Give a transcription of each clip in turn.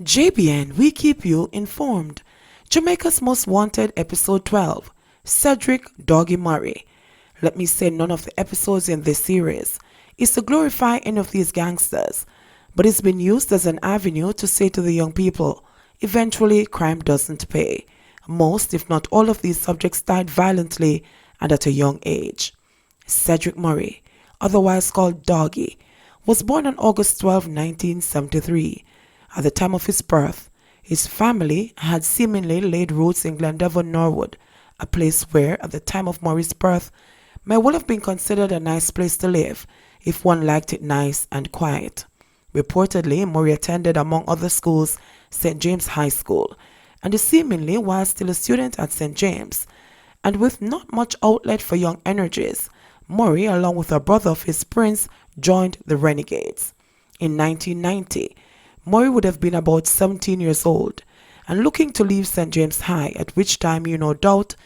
JBN, we keep you informed. Jamaica's Most Wanted, Episode 12, Cedric Doggie Murray. Let me say none of the episodes in this series is to glorify any of these gangsters, but it's been used as an avenue to say to the young people, eventually crime doesn't pay. Most, if not all of these subjects died violently and at a young age. Cedric Murray, otherwise called Doggie, was born on August 12, 1973. At the time of his birth, his family had seemingly laid roots in Glendevon, Norwood, a place where, at the time of Murray's birth, may well have been considered a nice place to live if one liked it nice and quiet. Reportedly, Murray attended, among other schools, St. James High School, and seemingly, while still a student at St. James, and with not much outlet for young energies, Murray, along with a brother of his Prince, joined the Renegades. In 1990, Murray would have been about 17 years old and looking to leave St. James High, at which time he no doubt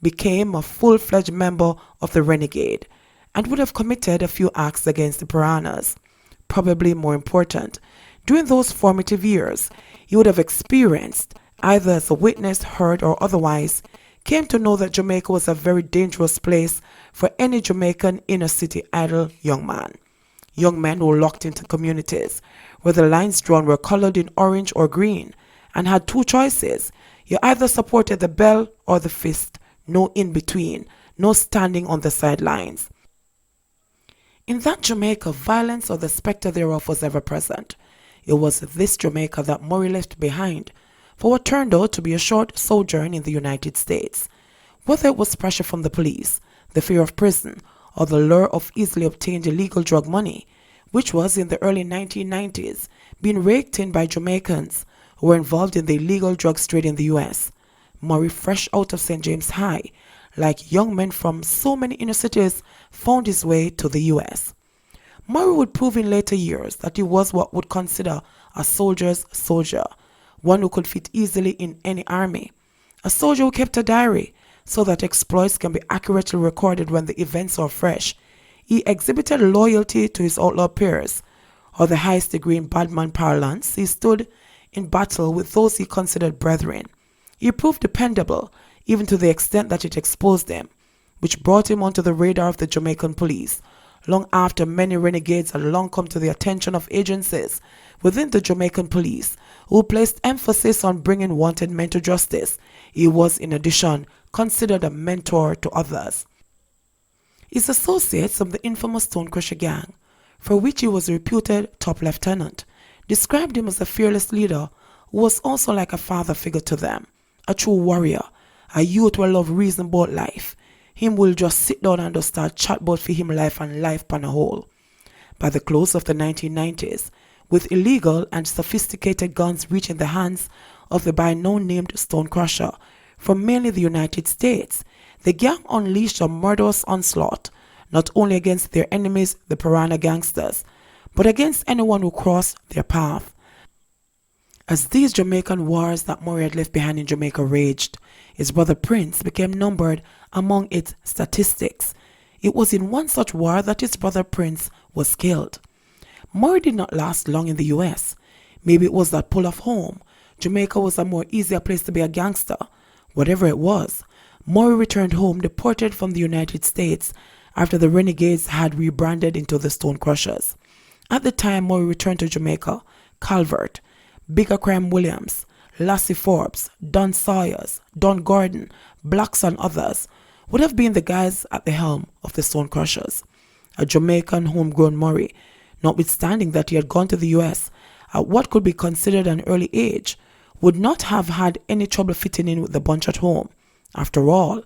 became a full-fledged member of the Renegade and would have committed a few acts against the piranhas. Probably more important, during those formative years, he would have experienced, either as a witness, heard, or otherwise, came to know that Jamaica was a very dangerous place for any Jamaican inner-city idle young man. Young men were locked into communities where the lines drawn were colored in orange or green and had two choices. You either supported the bell or the fist, no in between, no standing on the sidelines. In that Jamaica, violence or the specter thereof was ever present. It was this Jamaica that Murray left behind for what turned out to be a short sojourn in the United States. Whether it was pressure from the police, the fear of prison, or the lure of easily obtained illegal drug money, which was in the early 1990s being raked in by Jamaicans who were involved in the illegal drugs trade in the U.S. Murray, fresh out of St. James High, like young men from so many inner cities, found his way to the U.S. Murray would prove in later years that he was what would consider a soldier's soldier, one who could fit easily in any army, a soldier who kept a diary so that exploits can be accurately recorded when the events are fresh. He exhibited loyalty to his outlaw peers, or the highest degree in badman parlance, he stood in battle with those he considered brethren. He proved dependable, even to the extent that it exposed them, which brought him onto the radar of the Jamaican police, long after many renegades had long come to the attention of agencies within the Jamaican police, who placed emphasis on bringing wanted men to justice. He was, in addition, considered a mentor to others. His associates of the infamous Stonecrusher gang, for which he was a reputed top lieutenant, described him as a fearless leader who was also like a father figure to them, a true warrior, a youth who love reason about life. Him will just sit down and just start chat about for him life and life pan a whole. By the close of the 1990s, with illegal and sophisticated guns reaching the hands of the by now named Stonecrusher from mainly the United States, the gang unleashed a murderous onslaught, not only against their enemies, the piranha gangsters, but against anyone who crossed their path. As these Jamaican wars that Murray had left behind in Jamaica raged, his brother Prince became numbered among its statistics. It was in one such war that his brother Prince was killed. Murray did not last long in the US. Maybe it was that pull of home. Jamaica was a more easier place to be a gangster. Whatever it was, Murray returned home deported from the United States after the Renegades had rebranded into the Stonecrushers. At the time Murray returned to Jamaica, Calvert, Bigger Crime Williams, Lassie Forbes, Don Sawyers, Don Gordon, Blacks and others would have been the guys at the helm of the Stonecrushers. A Jamaican homegrown Murray, notwithstanding that he had gone to the US at what could be considered an early age, would not have had any trouble fitting in with the bunch at home. After all,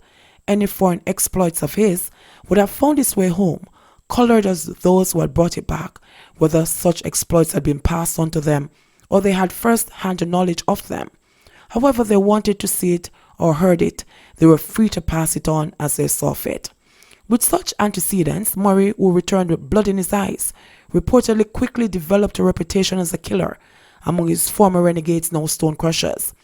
any foreign exploits of his would have found its way home, colored as those who had brought it back, whether such exploits had been passed on to them or they had first-hand knowledge of them. However they wanted to see it or heard it, they were free to pass it on as they saw fit. With such antecedents, Murray, who returned with blood in his eyes, reportedly quickly developed a reputation as a killer among his former renegades, now Stonecrushers.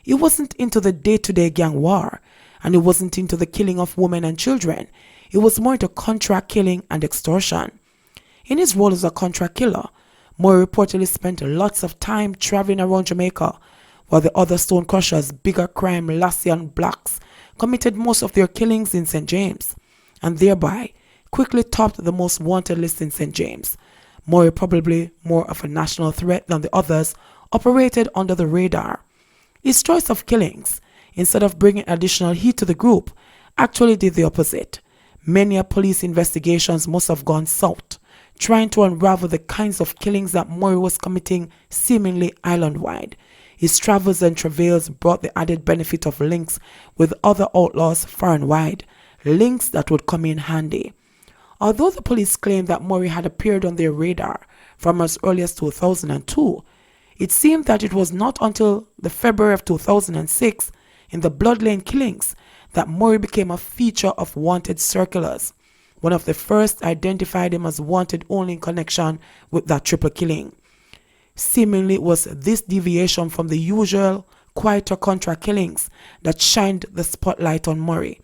He wasn't into the day-to-day gang war, and he wasn't into the killing of women and children. He was more into contract killing and extortion. In his role as a contract killer, Murray reportedly spent lots of time traveling around Jamaica, while the other stone crushers, bigger crime Lassie and Blacks, committed most of their killings in St. James, and thereby quickly topped the most wanted list in St. James. Murray, probably more of a national threat than the others, operated under the radar. His choice of killings, instead of bringing additional heat to the group, actually did the opposite. Many police investigations must have gone south, trying to unravel the kinds of killings that Murray was committing seemingly island-wide. His travels and travails brought the added benefit of links with other outlaws far and wide, links that would come in handy. Although the police claimed that Murray had appeared on their radar from as early as 2002, it seemed that it was not until the February of 2006, in the Blood Lane killings, that Murray became a feature of wanted circulars. One of the first identified him as wanted only in connection with that triple killing. Seemingly it was this deviation from the usual quieter contra killings that shined the spotlight on Murray.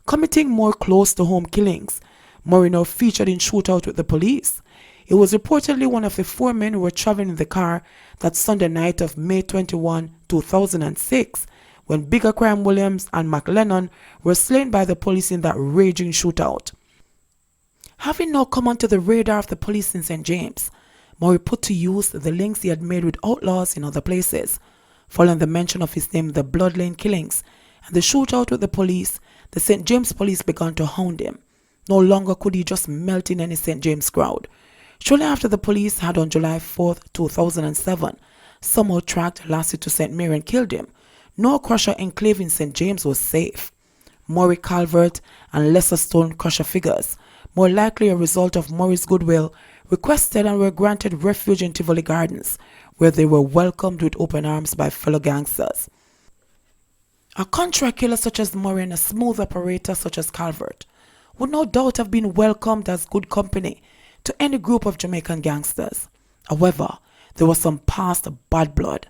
Committing more close-to-home killings, Murray now featured in shootout with the police. It was reportedly one of the 4 men who were traveling in the car that Sunday night of May 21, 2006, when Bigger Crime Williams and McLennan were slain by the police in that raging shootout. Having now come onto the radar of the police in St. James, Murray put to use the links he had made with outlaws in other places. Following the mention of his name in the Blood Lane killings and the shootout with the police, the St. James police began to hound him. No longer could he just melt in any St. James crowd. Shortly after the police had on July 4, 2007, somehow tracked Lassie to St. Mary and killed him, no crusher enclave in St. James was safe. Murray Calvert and lesser stone crusher figures, more likely a result of Murray's goodwill, requested and were granted refuge in Tivoli Gardens, where they were welcomed with open arms by fellow gangsters. A contract killer such as Murray and a smooth operator such as Calvert would no doubt have been welcomed as good company to any group of Jamaican gangsters. However, there was some past bad blood.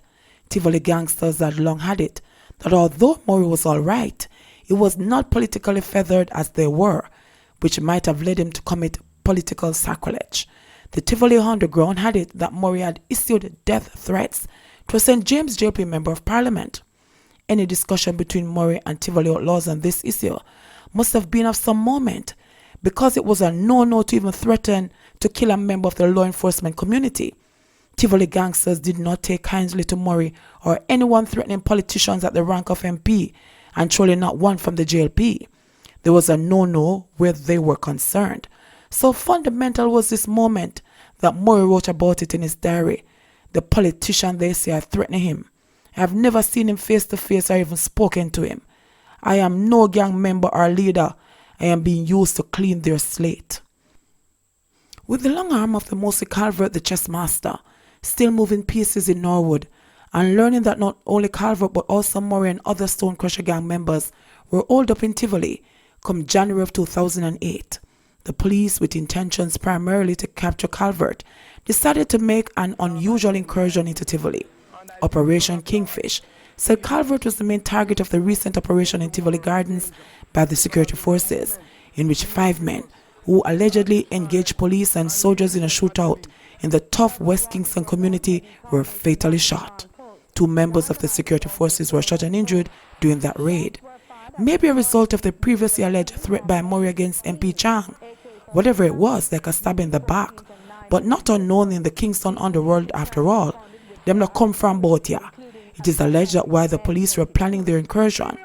Tivoli gangsters had long had it that although Murray was alright, he was not politically feathered as they were, which might have led him to commit political sacrilege. The Tivoli underground had it that Murray had issued death threats to a St. James JP Member of Parliament. Any discussion between Murray and Tivoli outlaws on this issue must have been of some moment, because it was a no-no to even threaten to kill a member of the law enforcement community. Tivoli gangsters did not take kindly to Murray or anyone threatening politicians at the rank of MP, and truly not one from the JLP. There was a no-no where they were concerned. So fundamental was this moment that Murray wrote about it in his diary. The politician they say are threatening him. I have never seen him face to face or even spoken to him. I am no gang member or leader. I am being used to clean their slate. With the long arm of the Mosey Calvert, the chess master, still moving pieces in Norwood, and learning that not only Calvert but also Murray and other Stonecrusher gang members were holed up in Tivoli, come January of 2008, the police, with intentions primarily to capture Calvert, decided to make an unusual incursion into Tivoli. Operation Kingfish said Calvert was the main target of the recent operation in Tivoli Gardens by the security forces, in which 5 men, who allegedly engaged police and soldiers in a shootout in the tough West Kingston community, were fatally shot. 2 members of the security forces were shot and injured during that raid. Maybe a result of the previously alleged threat by Murray against MP Chang. Whatever it was, like a stab in the back, but not unknown in the Kingston underworld after all. Them not come from both here. It is alleged that while the police were planning their incursion,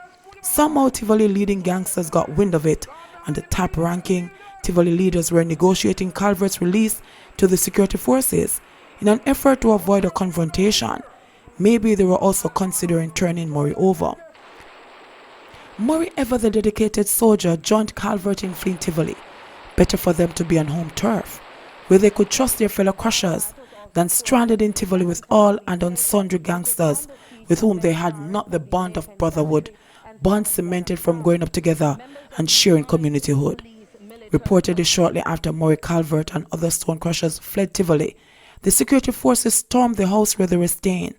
somehow Tivoli leading gangsters got wind of it, and the top-ranking Tivoli leaders were negotiating Calvert's release to the security forces in an effort to avoid a confrontation. Maybe they were also considering turning Murray over. Murray, ever the dedicated soldier, joined Calvert in fleeing Tivoli. Better for them to be on home turf, where they could trust their fellow crushers, than stranded in Tivoli with all and unsundry gangsters with whom they had not the bond of brotherhood, bond cemented from growing up together and sharing communityhood. Reportedly shortly after Murray Calvert and other stone crushers fled Tivoli, the security forces stormed the house where they were staying.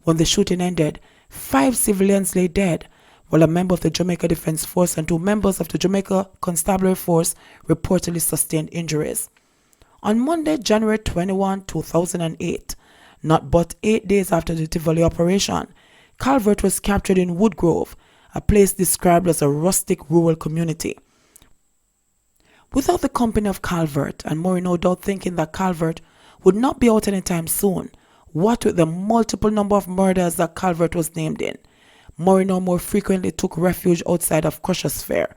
When the shooting ended, 5 civilians lay dead, while a member of the Jamaica Defense Force and 2 members of the Jamaica Constabulary Force reportedly sustained injuries. On Monday, January 21, 2008, not but 8 days after the Tivoli operation, Calvert was captured in Woodgrove, a place described as a rustic rural community. Without the company of Calvert, and Murray no doubt thinking that Calvert would not be out anytime soon, what with the multiple number of murders that Calvert was named in, Murray no more frequently took refuge outside of Crusher's sphere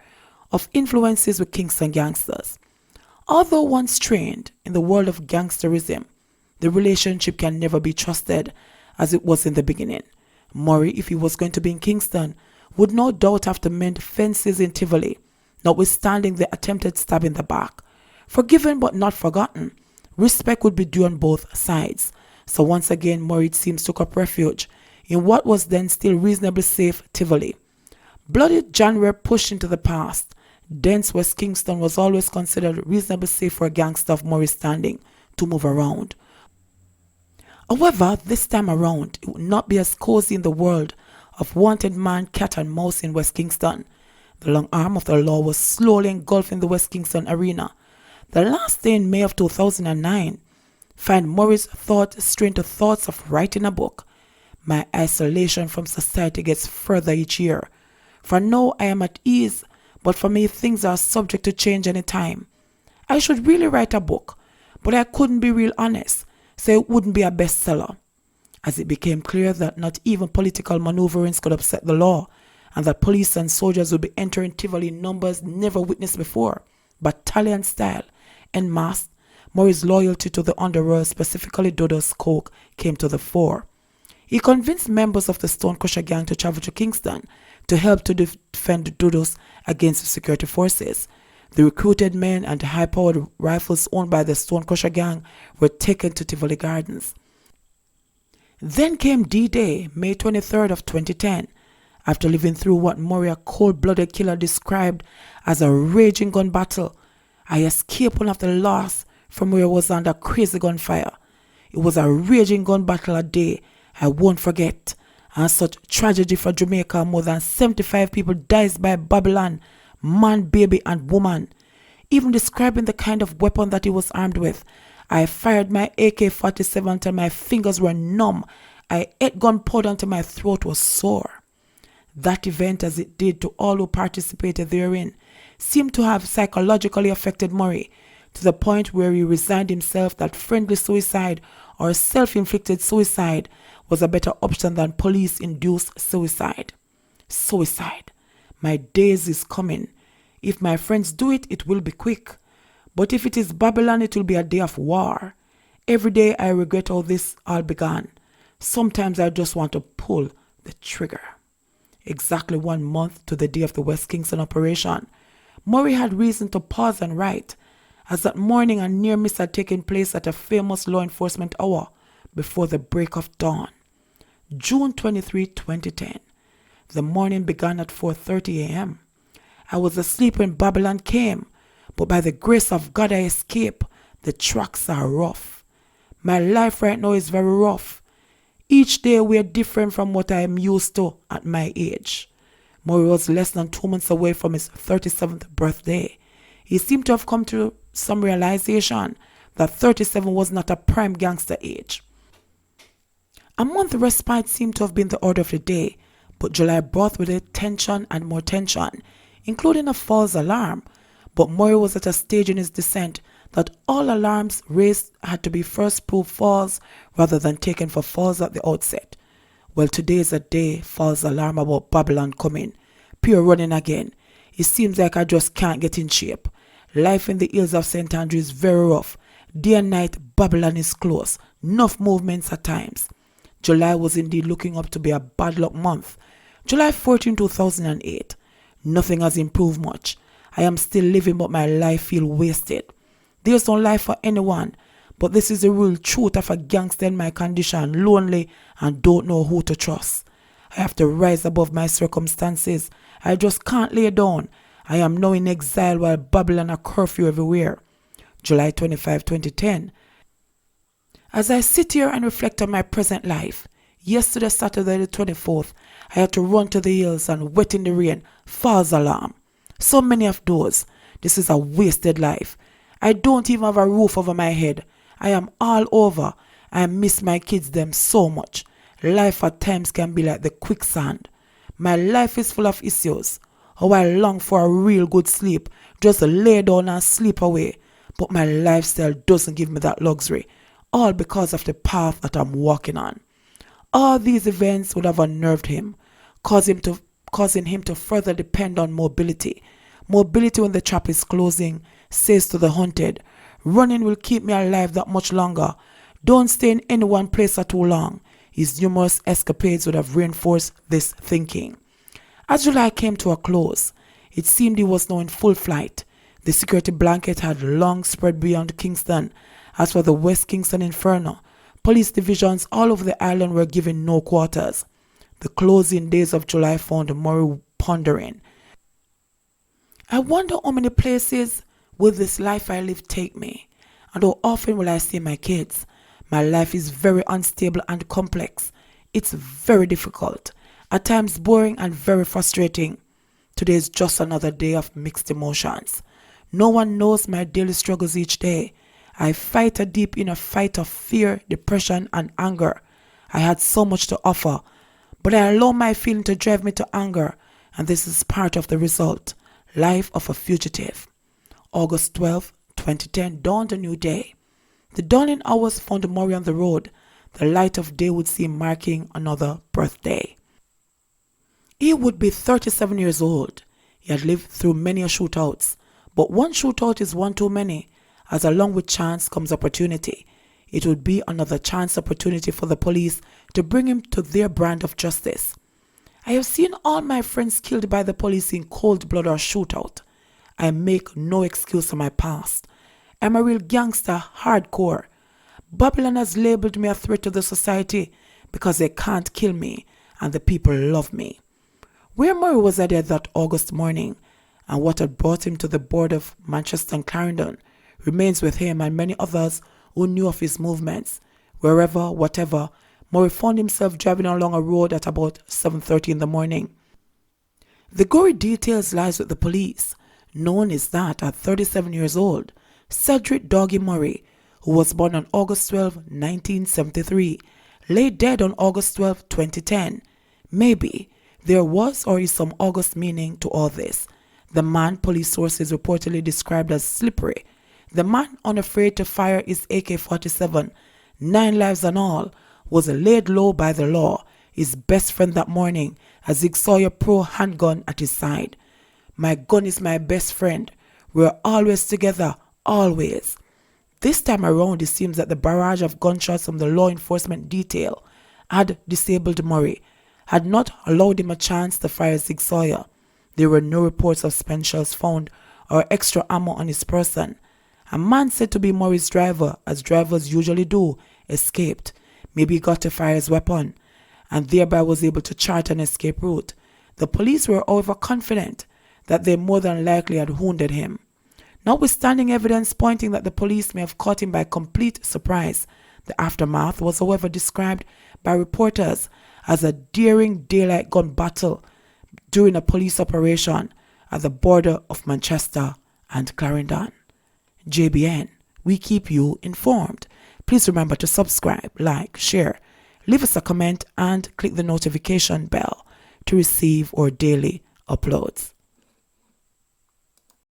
of influences with Kingston gangsters. Although once trained in the world of gangsterism, the relationship can never be trusted as it was in the beginning. Murray, if he was going to be in Kingston, would no doubt have to mend fences in Tivoli, notwithstanding the attempted stab in the back. Forgiven but not forgotten, respect would be due on both sides. So once again, Murray it seems took up refuge in what was then still reasonably safe Tivoli. Bloody January pushed into the past. Dense West Kingston was always considered reasonably safe for a gangster of Murray's standing to move around. However, this time around, it would not be as cozy in the world of wanted man, cat and mouse in West Kingston. The long arm of the law was slowly engulfing the West Kingston arena. The last day in May of 2009 find Murray's thought strained to thoughts of writing a book. My isolation from society gets further each year. For now I am at ease, but for me things are subject to change any time. I should really write a book, but I couldn't be real honest, so it wouldn't be a bestseller. As it became clear that not even political maneuverings could upset the law, and that police and soldiers would be entering Tivoli in numbers never witnessed before, battalion style, en masse, Murray's loyalty to the underworld, specifically Dodo's Coke, came to the fore. He convinced members of the Stone Crusher gang to travel to Kingston to help to defend Dodos against the security forces. The recruited men and high-powered rifles owned by the Stone Crusher gang were taken to Tivoli Gardens. Then came D-Day, May 23rd of 2010. After living through what Murray, a cold-blooded killer, described as a raging gun battle, I escaped one of the last from where I was under crazy gunfire. It was a raging gun battle a day I won't forget, and such tragedy for Jamaica. More than 75 people died by Babylon, man, baby and woman. Even describing the kind of weapon that he was armed with, I fired my AK-47 until my fingers were numb. I ate gunpowder until my throat was sore. That event, as it did to all who participated therein, seemed to have psychologically affected Murray, to the point where he resigned himself that friendly suicide or self-inflicted suicide was a better option than police-induced suicide. Suicide. My days is coming. If my friends do it, it will be quick. But if it is Babylon, it will be a day of war. Every day I regret how this all began. Sometimes I just want to pull the trigger. Exactly 1 month to the day of the West Kingston operation, Murray had reason to pause and write, as that morning a near miss had taken place at a famous law enforcement hour before the break of dawn. June 23, 2010. The morning began at 4:30 a.m. I was asleep when Babylon came, but by the grace of God I escaped. The tracks are rough. My life right now is very rough. Each day we are different from what I am used to at my age. Murray was less than 2 months away from his 37th birthday. He seemed to have come to some realization that 37 was not a prime gangster age. A month respite seemed to have been the order of the day, but July brought with it tension and more tension, including a false alarm. But Murray was at a stage in his descent that all alarms raised had to be first proved false rather than taken for false at the outset. Well, today is a day, false alarm about Babylon coming. Pure running again. It seems like I just can't get in shape. Life in the hills of St. Andrew is very rough. Day and night, Babylon is close. Enough movements at times. July was indeed looking up to be a bad luck month. July 14, 2008. Nothing has improved much. I am still living, but my life feels wasted. There's no life for anyone, but this is the real truth of a gangster in my condition, lonely and don't know who to trust. I have to rise above my circumstances. I just can't lay down. I am now in exile while Babylon a curfew everywhere. July 25, 2010. As I sit here and reflect on my present life, yesterday, Saturday the 24th, I had to run to the hills and wet in the rain, false alarm. So many of those. This is a wasted life. I don't even have a roof over my head. I am all over. I miss my kids them so much. Life at times can be like the quicksand. My life is full of issues. How I long for a real good sleep, just lay down and sleep away. But my lifestyle doesn't give me that luxury, all because of the path that I'm walking on. All these events would have unnerved him, causing him to further depend on mobility. Mobility when the trap is closing, says to the hunted, running will keep me alive that much longer. Don't stay in any one place for too long. His numerous escapades would have reinforced this thinking. As July came to a close, it seemed he was now in full flight. The security blanket had long spread beyond Kingston. As for the West Kingston Inferno, police divisions all over the island were given no quarters. The closing days of July found Murray pondering. I wonder how many places will this life I live take me, and how often will I see my kids? My life is very unstable and complex. It's very difficult, at times boring and very frustrating. Today is just another day of mixed emotions. No one knows my daily struggles each day. I fight a deep inner fight of fear, depression, and anger. I had so much to offer, but I allow my feeling to drive me to anger, and this is part of the result. Life of a fugitive. August 12, 2010 dawned a new day. The dawning hours found Murray on the road. The light of day would see him marking another birthday. He would be 37 years old. He had lived through many shootouts, but one shootout is one too many, as along with chance comes opportunity. It would be another chance opportunity for the police to bring him to their brand of justice. I have seen all my friends killed by the police in cold blood or shootout. I make no excuse for my past. I'm a real gangster, hardcore. Babylon has labeled me a threat to the society because they can't kill me and the people love me. Where Murray was at that August morning and what had brought him to the board of Manchester and Clarendon remains with him and many others who knew of his movements. Wherever, whatever, Murray found himself driving along a road at about 7:30 in the morning. The gory details lies with the police. Known is that at 37 years old, Cedric Doggie Murray, who was born on August 12, 1973, lay dead on August 12, 2010. Maybe there was or is some August meaning to all this. The man police sources reportedly described as slippery. The man unafraid to fire his AK-47, 9 lives and all, was laid low by the law, his best friend that morning, a Zig Sawyer Pro handgun at his side. My gun is my best friend. We're always together, always. This time around, it seems that the barrage of gunshots from the law enforcement detail had disabled Murray, had not allowed him a chance to fire Zig Sawyer. There were no reports of spent shells found or extra ammo on his person. A man said to be Murray's driver, as drivers usually do, escaped. Maybe he got to fire his weapon and thereby was able to chart an escape route. The police were however confident that they more than likely had wounded him. Notwithstanding evidence pointing that the police may have caught him by complete surprise, the aftermath was however described by reporters as a daring daylight gun battle during a police operation at the border of Manchester and Clarendon. JBN, we keep you informed. Please remember to subscribe, like, share, leave us a comment and click the notification bell to receive our daily uploads.